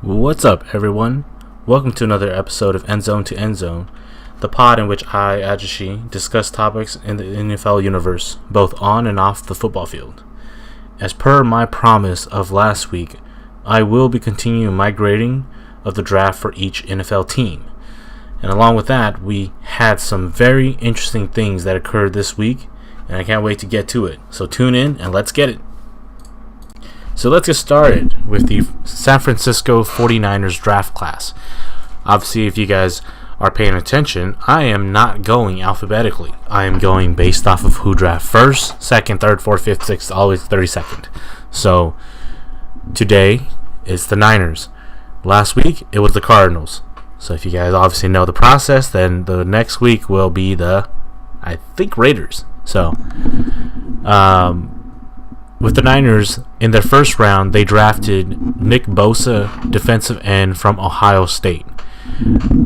What's up, everyone? Welcome to another episode of Endzone to Endzone, the pod in which I, Ahjuxue, discuss topics in the NFL universe, both on and off the football field. As per my promise of last week, I will be continuing my grading of the draft for each NFL team. And along with that, we had some very interesting things that occurred this week, and I can't wait to get to it. So tune in and let's get it. So let's get started with the San Francisco 49ers draft class. Obviously, if you guys are paying attention, I am not going alphabetically. I am going based off of who draft first, second, third, fourth, fifth, sixth, always 32nd. So today is the Niners. Last week, it was the Cardinals. So if you guys obviously know the process, then the next week will be the, I think, Raiders. So, with the Niners, in their first round, they drafted Nick Bosa, defensive end from Ohio State.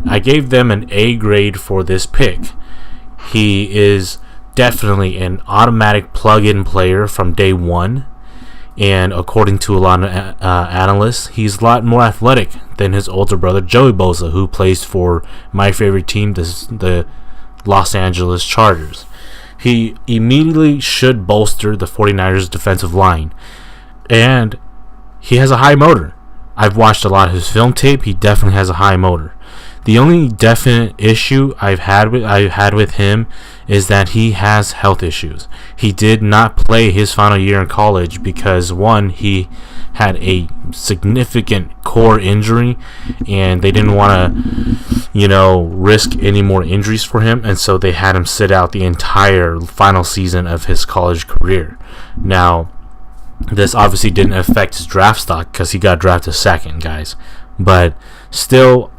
I gave them an A grade for this pick. He is definitely an automatic plug-in player from day one. And according to a lot of analysts, he's a lot more athletic than his older brother, Joey Bosa, who plays for my favorite team, the Los Angeles Chargers. He immediately should bolster the 49ers defensive line. And he has a high motor. I've watched a lot of his film tape. He definitely has a high motor. The only definite issue I've had with him is that he has health issues. He did not play his final year in college because, one, he had a significant core injury, and they didn't want to, risk any more injuries for him, and so they had him sit out the entire final season of his college career. Now, this obviously didn't affect his draft stock because he got drafted second, guys. But still,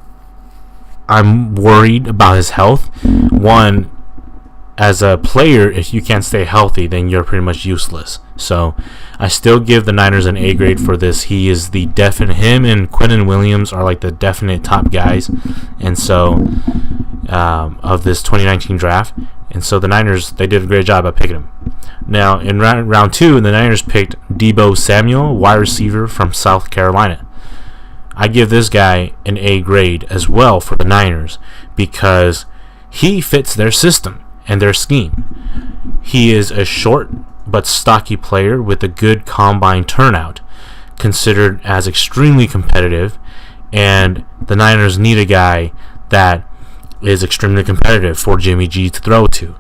I'm worried about his health. One, as a player, if you can't stay healthy, then you're pretty much useless. So I still give the Niners an A grade for this. He is the definite. Him and Quinnen Williams are like the definite top guys, and so of this 2019 draft. And so the Niners, they did a great job at picking him. Now in round two, the Niners picked Deebo Samuel, wide receiver from South Carolina. I give this guy an A grade as well for the Niners because he fits their system and their scheme. He is a short but stocky player with a good combine turnout, considered as extremely competitive, and the Niners need a guy that is extremely competitive for Jimmy G to throw to.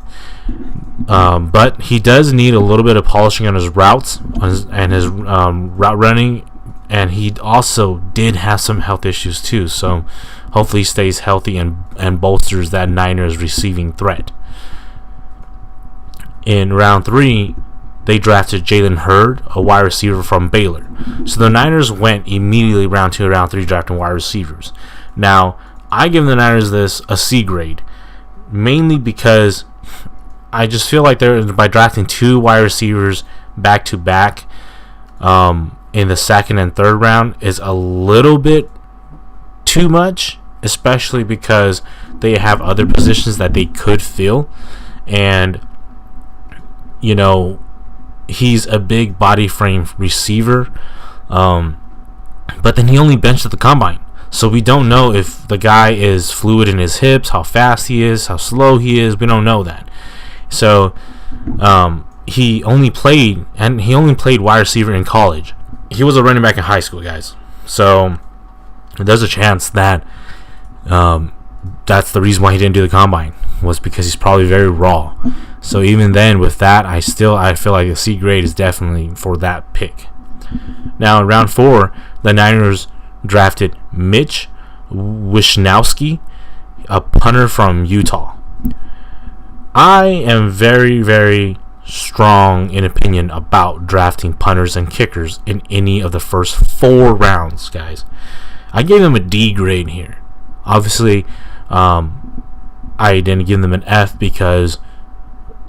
But he does need a little bit of polishing on his routes and his route running, and he also did have some health issues too, so hopefully he stays healthy and bolsters that Niners receiving threat. In round three, they drafted Jalen Hurd, a wide receiver from Baylor. So the Niners went immediately round two, round three, drafting wide receivers. Now, I give the Niners this a C grade, mainly because I just feel like by drafting two wide receivers back to back in the second and third round is a little bit too much, especially because they have other positions that they could fill, and he's a big body frame receiver, but then he only benched at the combine. So we don't know if the guy is fluid in his hips, how fast he is, how slow he is. We don't know that. So he only played wide receiver in college. He was a running back in high school, guys. So there's a chance that that's the reason why he didn't do the combine, was because he's probably very raw. So even then, with that, I feel like a C grade is definitely for that pick. Now in round four, the Niners drafted Mitch Wishnowsky, a punter from Utah. I am very, very strong in opinion about drafting punters and kickers in any of the first 4 rounds, guys. I gave them a D grade here. Obviously, I didn't give them an F because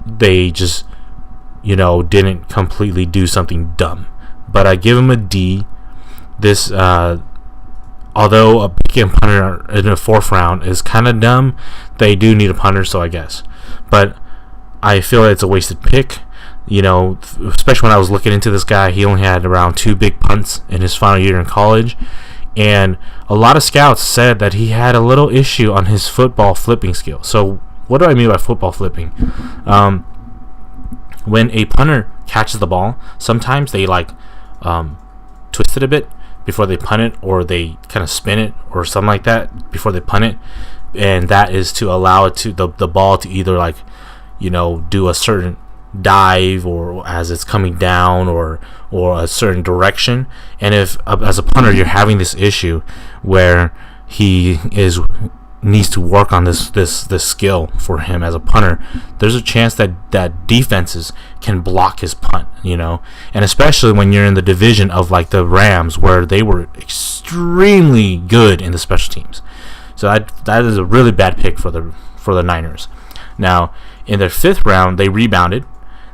they just, didn't completely do something dumb. But I give them a D. This, although a picking punter in the 4th round is kind of dumb, they do need a punter, so I guess. But I feel it's a wasted pick. Especially when I was looking into this guy, he only had around 2 big punts in his final year in college. And a lot of scouts said that he had a little issue on his football flipping skill. So what do I mean by football flipping? When a punter catches the ball, sometimes they twist it a bit before they punt it, or they kind of spin it or something like that before they punt it, and that is to allow it to the ball to either do a certain dive or as it's coming down or a certain direction. And if as a punter you're having this issue where he needs to work on this skill for him as a punter, there's a chance that defenses can block his punt, and especially when you're in the division of like the Rams, where they were extremely good in the special teams. So that is a really bad pick for the Niners. Now in their 5th round, they rebounded.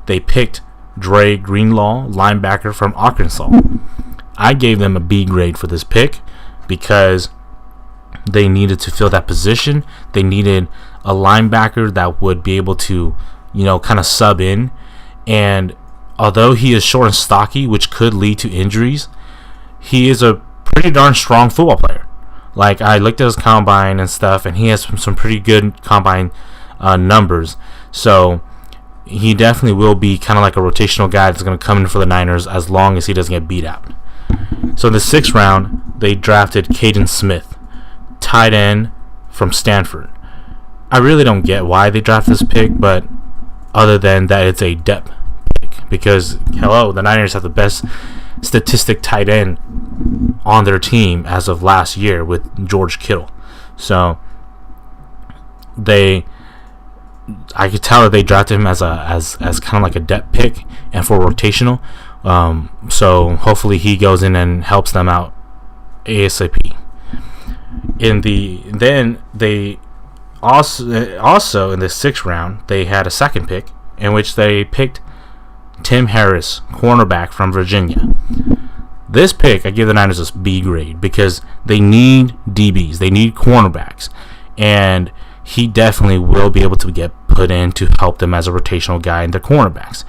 They picked Dre Greenlaw, linebacker from Arkansas. I gave them a B grade for this pick because they needed to fill that position. They needed a linebacker that would be able to, kind of sub in. And although he is short and stocky, which could lead to injuries, he is a pretty darn strong football player. Like, I looked at his combine and stuff, and he has some pretty good combine numbers. So he definitely will be kind of like a rotational guy that's going to come in for the Niners as long as he doesn't get beat out. So in the 6th round, they drafted Caden Smith, tight end from Stanford. I really don't get why they drafted this pick, but other than that, it's a depth pick because, the Niners have the best statistic tight end on their team as of last year with George Kittle. So I could tell that they drafted him as kind of like a depth pick and for rotational. So hopefully he goes in and helps them out ASAP. Then they also in the 6th round, they had a 2nd pick in which they picked Tim Harris, cornerback from Virginia. This pick, I give the Niners a B grade because they need DBs, they need cornerbacks, and he definitely will be able to get put in to help them as a rotational guy in their cornerbacks.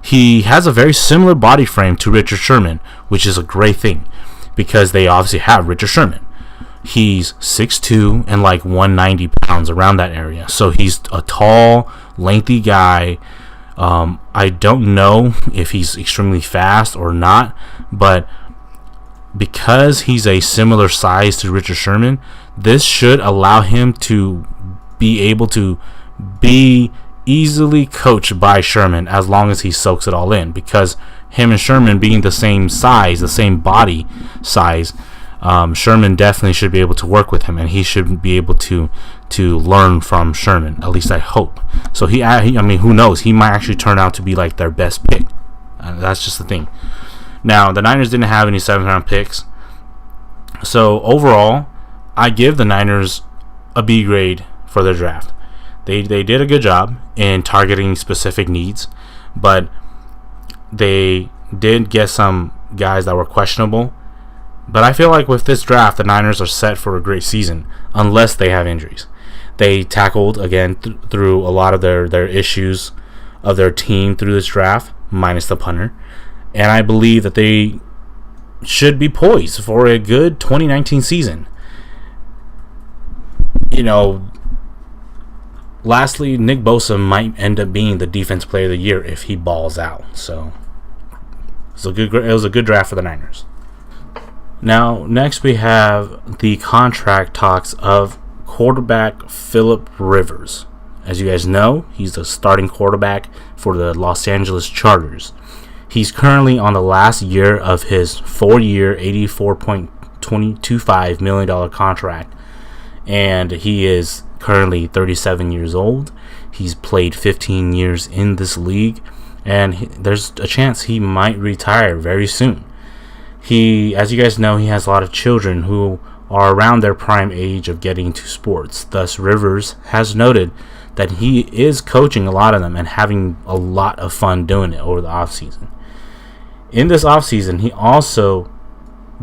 He has a very similar body frame to Richard Sherman, which is a great thing because they obviously have Richard Sherman. He's 6'2" and like 190 pounds, around that area. So he's a tall, lengthy guy. I don't know if he's extremely fast or not, but because he's a similar size to Richard Sherman, this should allow him to be able to be easily coached by Sherman as long as he soaks it all in, because him and Sherman being the same size, the same body size, Sherman definitely should be able to work with him, and he should be able to learn from Sherman. At least I hope. So who knows? He might actually turn out to be like their best pick. That's just the thing. Now the Niners didn't have any 7th round picks, so overall, I give the Niners a B grade for their draft. They did a good job in targeting specific needs, but they did get some guys that were questionable. But I feel like with this draft, the Niners are set for a great season, unless they have injuries. They tackled, again, through a lot of their issues of their team through this draft, minus the punter. And I believe that they should be poised for a good 2019 season. Lastly, Nick Bosa might end up being the Defense Player of the Year if he balls out. So it was a good draft for the Niners. Now, next we have the contract talks of quarterback Phillip Rivers. As you guys know, he's the starting quarterback for the Los Angeles Chargers. He's currently on the last year of his 4-year, $84.25 million contract, and he is currently 37 years old. He's played 15 years in this league, and there's a chance he might retire very soon. As you guys know, he has a lot of children who are around their prime age of getting into sports. Thus, Rivers has noted that he is coaching a lot of them and having a lot of fun doing it over the offseason. In this offseason, he also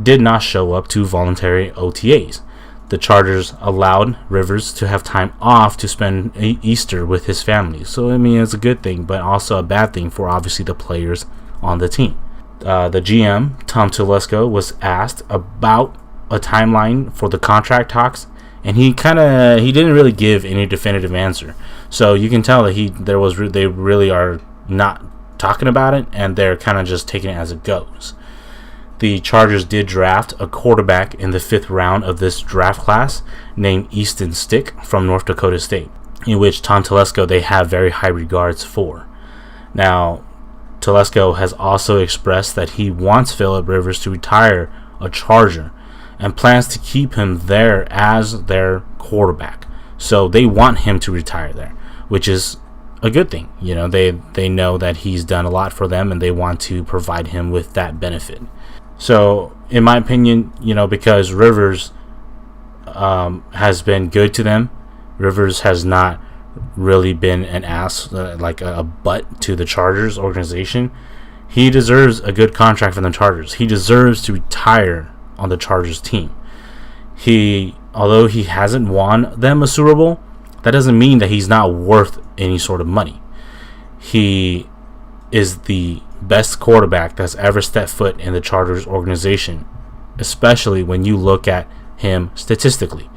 did not show up to voluntary OTAs. The Chargers allowed Rivers to have time off to spend Easter with his family. So, it's a good thing, but also a bad thing for obviously the players on the team. The GM, Tom Telesco, was asked about a timeline for the contract talks, and he didn't really give any definitive answer. So you can tell that they really are not talking about it, and they're kind of just taking it as it goes. The Chargers did draft a quarterback in the 5th round of this draft class named Easton Stick from North Dakota State, in which Tom Telesco they have very high regards for. Now, Telesco has also expressed that he wants Phillip Rivers to retire a Charger and plans to keep him there as their quarterback. So they want him to retire there, which is a good thing. They know that he's done a lot for them, and they want to provide him with that benefit. So, in my opinion, because Rivers has been good to them, Rivers has not really been an ass, like a butt to the Chargers organization. He deserves a good contract from the Chargers. He deserves to retire on the Chargers team. Although he hasn't won them a Super Bowl, that doesn't mean that he's not worth any sort of money. He is the best quarterback that's ever stepped foot in the Chargers organization, especially when you look at him statistically.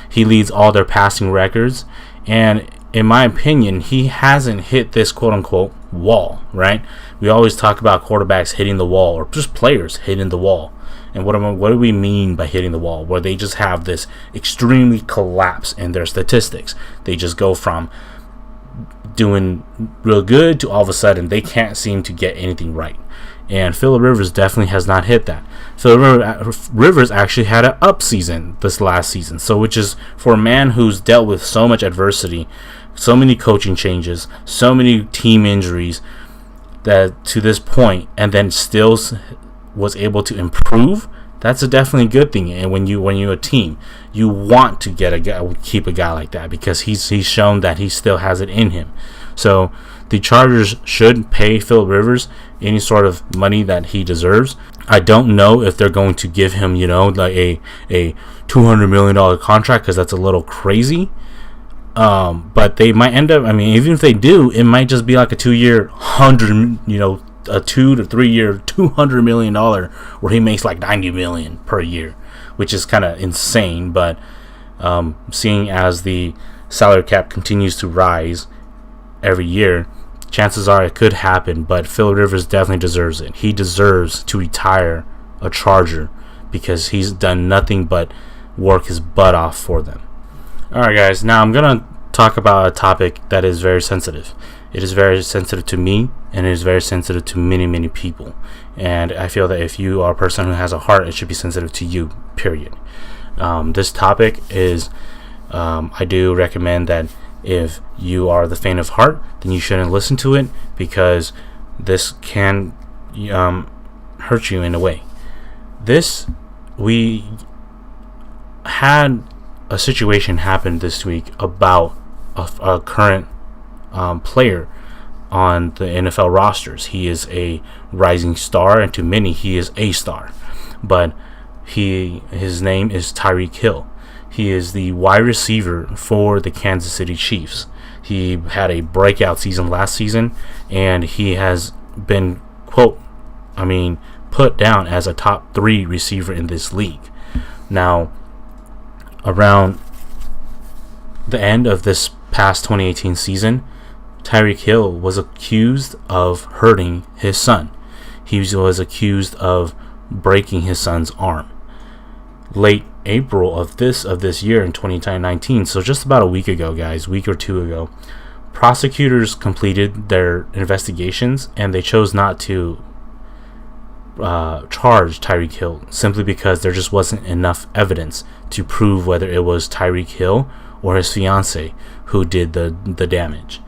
He leads all their passing records, and in my opinion, he hasn't hit this quote-unquote wall, right? We always talk about quarterbacks hitting the wall, or just players hitting the wall. And what do we mean by hitting the wall? Where they just have this extremely collapse in their statistics. They just go from doing real good to all of a sudden they can't seem to get anything right. And Phillip Rivers definitely has not hit that. Phillip Rivers actually had an up season this last season. So which is for a man who's dealt with so much adversity, so many coaching changes, so many team injuries, that to this point, and then still was able to improve. That's definitely a good thing. And when you're a team, you want to keep a guy like that, because he's shown that he still has it in him. So the Chargers should pay Phillip Rivers any sort of money that he deserves. I don't know if they're going to give him, like a $200 million contract, because that's a little crazy. But they might end up. I mean, even if they do, it might just be like a 2-year a 2 to 3 year $200 million where he makes like $90 million per year, which is kind of insane. But seeing as the salary cap continues to rise every year, chances are it could happen. But Phillip Rivers definitely deserves it. He deserves to retire a Charger, because he's done nothing but work his butt off for them. Alright guys, now I'm going to talk about a topic that is very sensitive. It is very sensitive to me, and it is very sensitive to many, many people. And I feel that if you are a person who has a heart, it should be sensitive to you, period. This topic is, I do recommend that if you are the faint of heart, then you shouldn't listen to it, because this can hurt you in a way. We had a situation happen this week about a current player on the NFL rosters. He is a rising star, and to many he is a star, but his name is Tyreek Hill. He is the wide receiver for the Kansas City Chiefs. He had a breakout season last season, and he has been put down as a top 3 receiver in this league. Now, around the end of this past 2018 season, Tyreek Hill was accused of hurting his son. He was accused of breaking his son's arm. Late April of this year in 2019, so just about a week ago, guys, week or two ago, prosecutors completed their investigations, and they chose not to charge Tyreek Hill, simply because there just wasn't enough evidence to prove whether it was Tyreek Hill or his fiance who did the damage.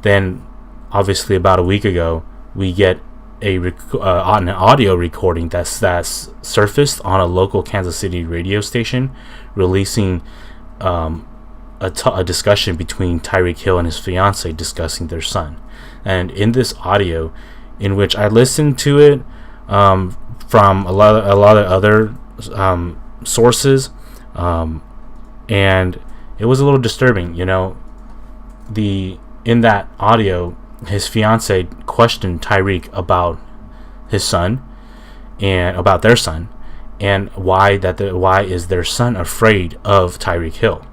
Then, obviously, about a week ago, we get an audio recording that's surfaced on a local Kansas City radio station, releasing a discussion between Tyreek Hill and his fiance discussing their son. And in this audio, in which I listened to it from a lot of other sources, and it was a little disturbing. In that audio, his fiance questioned Tyreek about his son and about their son, and why is their son afraid of Tyreek Hill.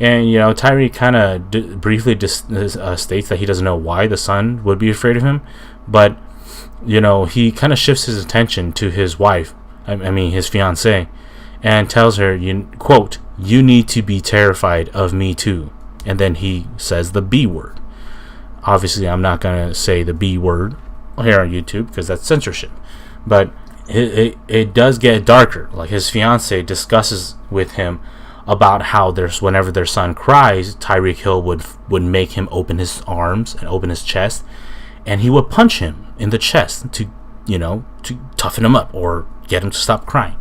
And Tyreek kind of briefly states that he doesn't know why the son would be afraid of him, but he kind of shifts his attention to his wife, his fiance, and tells her, quote, "You need to be terrified of me too." And then he says the B word. Obviously, I'm not going to say the B word here on YouTube because that's censorship. But it does get darker. Like, his fiance discusses with him about how whenever their son cries, Tyreek Hill would make him open his arms and open his chest, and he would punch him in the chest to toughen him up or get him to stop crying.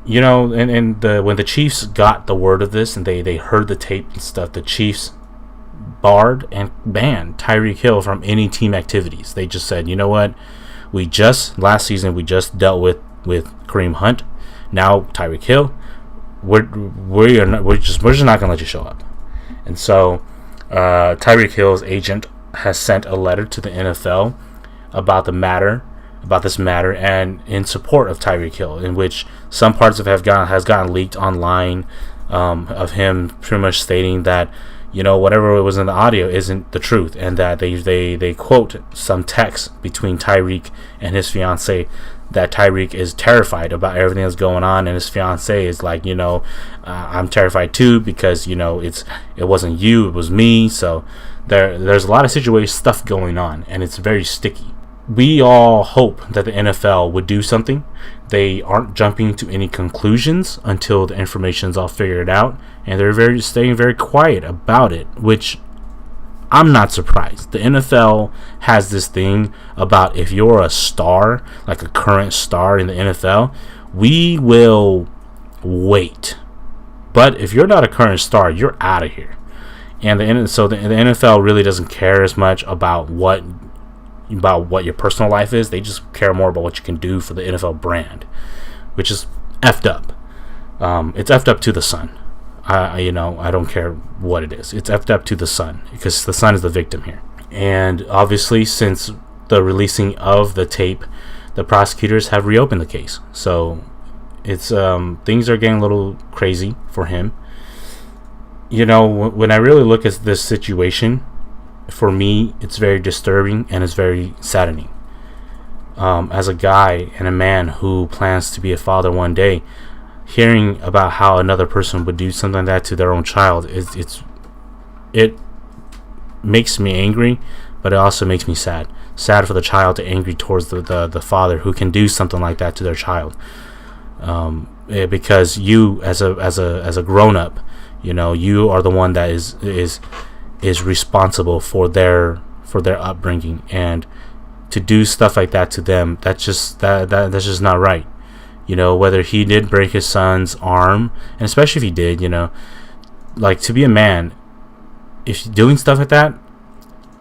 When the Chiefs got the word of this and they heard the tape and stuff, the Chiefs barred and banned Tyreek Hill from any team activities. They just said, you know what, last season we just dealt with Kareem Hunt. Now Tyreek Hill, we're just not gonna let you show up. And so Tyreek Hill's agent has sent a letter to the NFL about this matter and in support of Tyreek Hill, in which some parts of it has gotten leaked online, of him pretty much stating that whatever was in the audio isn't the truth, and that they quote some text between Tyreek and his fiance, that Tyreek is terrified about everything that's going on, and his fiance is like, I'm terrified too, because it wasn't you, it was me. So there's a lot of stuff going on, and it's very sticky. We all hope that the NFL would do something. They aren't jumping to any conclusions until the information's all figured out, and they're staying very quiet about it, which I'm not surprised. The NFL has this thing about, if you're a star, like a current star in the NFL, we will wait. But if you're not a current star, you're out of here. And the NFL really doesn't care as much about what your personal life is. They just care more about what you can do for the NFL brand, which is effed up. It's effed up to the Sun. I don't care what it is. It's effed up to the Sun, because the Sun is the victim here. And obviously, since the releasing of the tape, the prosecutors have reopened the case. So it's things are getting a little crazy for him. When I really look at this situation, for me, it's very disturbing and it's very saddening. As a guy and a man who plans to be a father one day, hearing about how another person would do something like that to their own child, it makes me angry, but it also makes me sad for the child, to angry towards the father who can do something like that to their child. Because you, as a grown-up, you are the one that is responsible for their upbringing, and to do stuff like that to them, that's just not right. Whether he did break his son's arm, and especially if he did, like, to be a man, if you're doing stuff like that,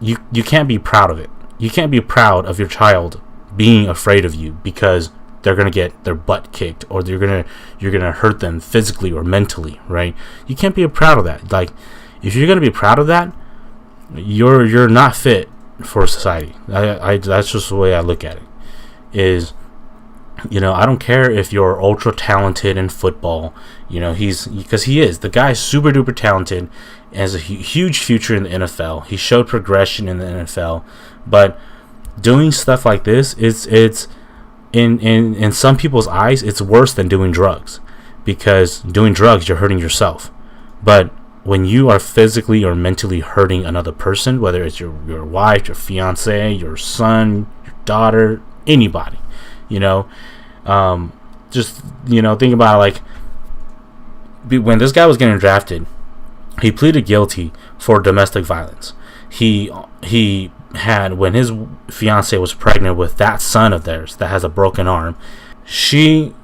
you can't be proud of it. You can't be proud of your child being afraid of you because they're gonna get their butt kicked, or you're gonna hurt them physically or mentally, right? You can't be proud of that. Like, if you're gonna be proud of that, you're not fit for society. That's just the way I look at it. Is, I don't care if you're ultra talented in football. Because he is. The guy is super duper talented, has a huge future in the NFL. He showed progression in the NFL, but doing stuff like this, it's in some people's eyes, it's worse than doing drugs, because doing drugs, you're hurting yourself. But when you are physically or mentally hurting another person, whether it's your wife, your fiance, your son, your daughter, anybody, just think about it. Like, when this guy was getting drafted, he pleaded guilty for domestic violence. He had, when his fiance was pregnant with that son of theirs that has a broken arm, he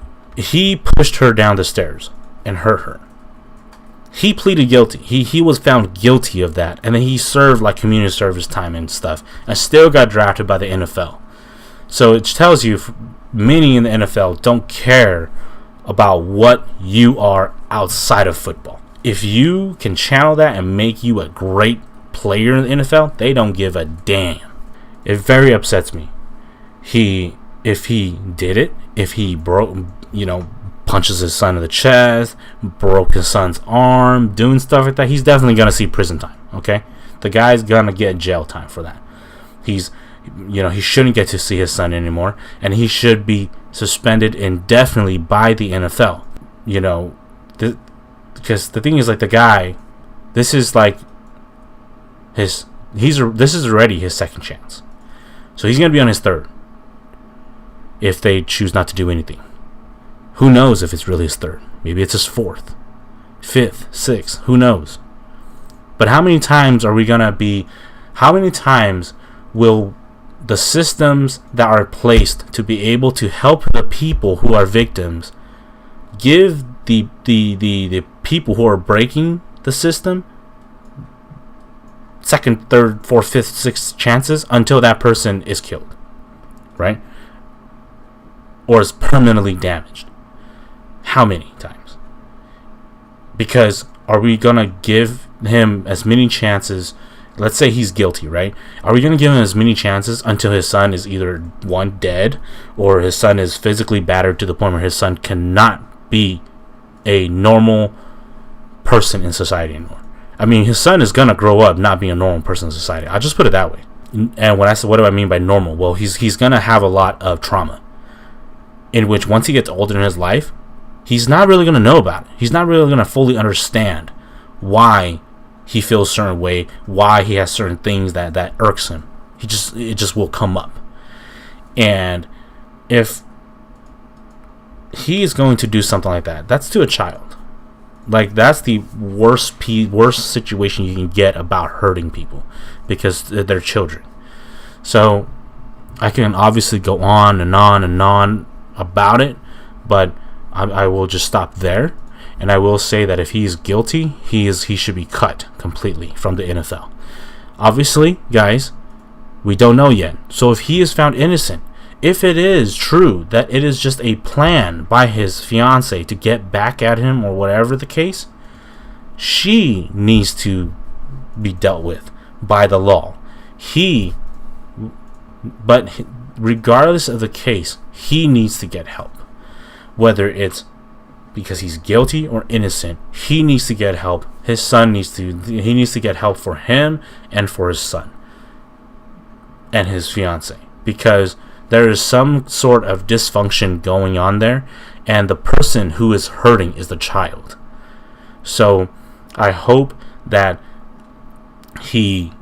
pushed her down the stairs and hurt her. He pleaded guilty. He was found guilty of that, and then he served like community service time and stuff, and still got drafted by the NFL. So it tells you, many in the NFL don't care about what you are outside of football. If you can channel that and make you a great player in the NFL, they don't give a damn. It very upsets me. If he did it, if he punches his son in the chest, broke his son's arm, doing stuff like that, he's definitely going to see prison time, okay? The guy's going to get jail time for that. He shouldn't get to see his son anymore, and he should be suspended indefinitely by the NFL. Because the thing is, like, the guy, this is already his second chance. So he's going to be on his third if they choose not to do anything. Who knows if it's really his third? Maybe it's his fourth, fifth, sixth. Who knows? But how many times will the systems that are placed to be able to help the people who are victims give the people who are breaking the system second, third, fourth, fifth, sixth chances until that person is killed, right? Or is permanently damaged? How many times? Because are we going to give him as many chances? Let's say he's guilty, right? Are we going to give him as many chances until his son is either, one, dead, or his son is physically battered to the point where his son cannot be a normal person in society anymore? I mean, his son is going to grow up not being a normal person in society. I'll just put it that way. And when I say, what do I mean by normal? Well, he's going to have a lot of trauma, in which once he gets older in his life, he's not really going to know about it. He's not really going to fully understand why he feels a certain way, why he has certain things that irks him. It just will come up. And if he is going to do something like that, that's to a child. Like, that's the worst situation you can get about hurting people, because they're children. So I can obviously go on and on and on about it, but I will just stop there. And I will say that if he is guilty, he should be cut completely from the NFL. Obviously, guys, we don't know yet. So if he is found innocent, if it is true that it is just a plan by his fiance to get back at him or whatever the case, she needs to be dealt with by the law. But regardless of the case, he needs to get help. Whether it's because he's guilty or innocent, he needs to get help. His son needs to get help for him and for his son and his fiance, because there is some sort of dysfunction going on there, and the person who is hurting is the child. So I hope that he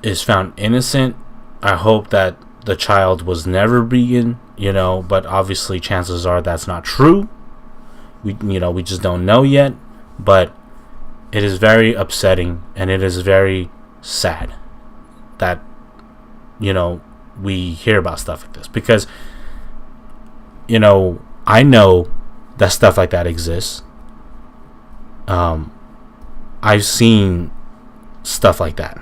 is found innocent. I hope that the child was never beaten, but obviously chances are that's not true. We just don't know yet, but it is very upsetting, and it is very sad that, we hear about stuff like this, because, I know that stuff like that exists. I've seen stuff like that,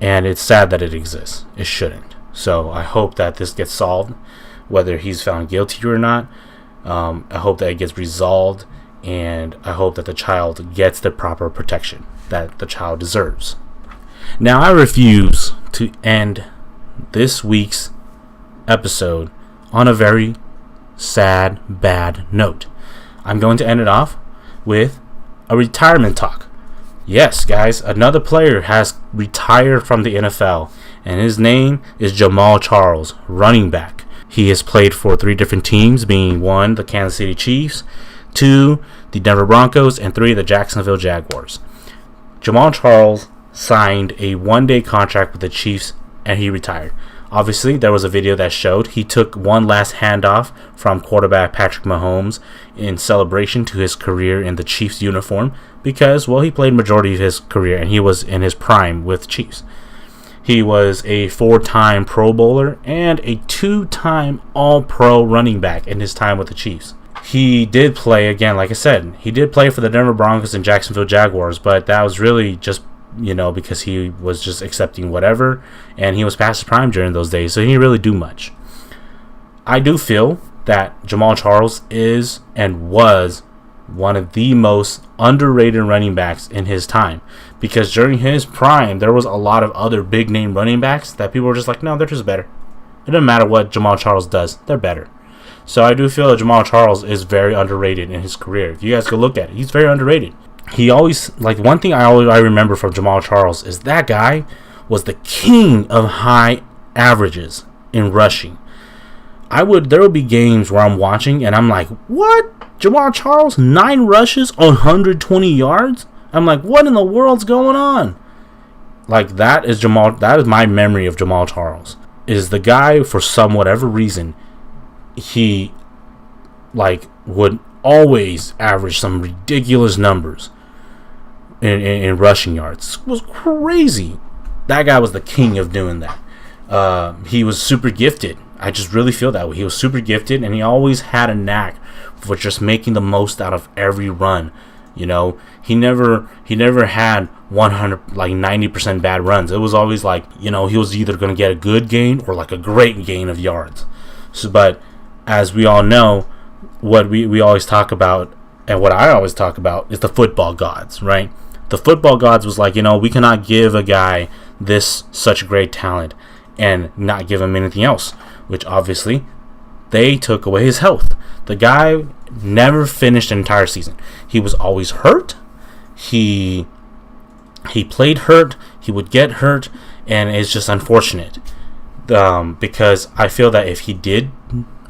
and it's sad that it exists. It shouldn't. So I hope that this gets solved, whether he's found guilty or not. I hope that it gets resolved, and I hope that the child gets the proper protection that the child deserves. Now, I refuse to end this week's episode on a very sad, bad note. I'm going to end it off with a retirement talk. Yes, guys, another player has retired from the NFL, and his name is Jamal Charles, running back. He has played for 3 different teams, being 1, the Kansas City Chiefs, 2, the Denver Broncos, and 3, the Jacksonville Jaguars. Jamal Charles signed a 1-day contract with the Chiefs, and he retired. Obviously, there was a video that showed he took one last handoff from quarterback Patrick Mahomes in celebration to his career in the Chiefs uniform, because, well, he played majority of his career, and he was in his prime with Chiefs. He was a 4-time Pro Bowler and a 2-time All-Pro running back in his time with the Chiefs. He did play, again, like I said, he did play for the Denver Broncos and Jacksonville Jaguars, but that was really just, because he was just accepting whatever, and he was past his prime during those days, so he didn't really do much. I do feel that Jamal Charles is and was one of the most underrated running backs in his time, because during his prime there was a lot of other big name running backs that people were just like, no, they're just better. It doesn't matter what Jamal Charles does, they're better. So I do feel that Jamal Charles is very underrated in his career. If you guys could look at it, he's very underrated. He always, like, one thing I remember from Jamal Charles is that guy was the king of high averages in rushing. There would be games where I'm watching and I'm like, what? Jamal Charles, 9 rushes on 120 yards? I'm like, what in the world's going on? Like, that is my memory of Jamal Charles. Is the guy, for whatever reason, he, like, would always average some ridiculous numbers in rushing yards. It was crazy. That guy was the king of doing that. He was super gifted. I just really feel that way. He was super gifted, and he always had a knack for just making the most out of every run. You know, he never had 100, like 90% bad runs. It was always like, you know, he was either going to get a good gain or like a great gain of yards. So, but as we all know, what we always talk about, and what I always talk about, is the football gods, right? The football gods was like, you know, we cannot give a guy such great talent and not give him anything else, which obviously they took away his health. The guy never finished an entire season. He was always hurt. He played hurt. He would get hurt, and it's just unfortunate. Because I feel that if he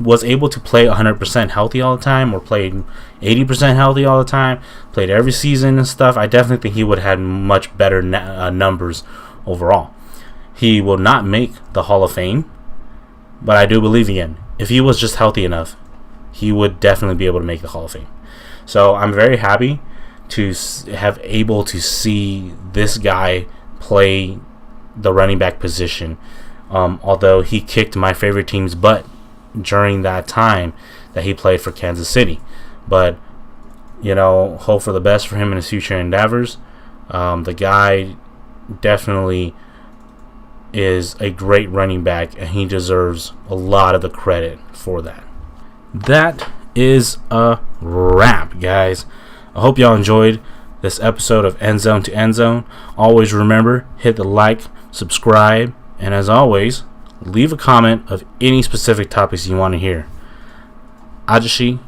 was able to play 100% healthy all the time, or played 80% healthy all the time, played every season and stuff, I definitely think he would have had much better numbers overall. He will not make the Hall of Fame, but I do believe again, if he was just healthy enough, he would definitely be able to make the Hall of Fame. So I'm very happy to have able to see this guy play the running back position. Although he kicked my favorite team's butt during that time that he played for Kansas City. But, you know, hope for the best for him in his future endeavors. The guy definitely is a great running back, and he deserves a lot of the credit for that. That is a wrap, guys. I hope y'all enjoyed this episode of Endzone to Endzone. Always remember, hit the like, subscribe, and as always, leave a comment of any specific topics you want to hear. Ahjuxue,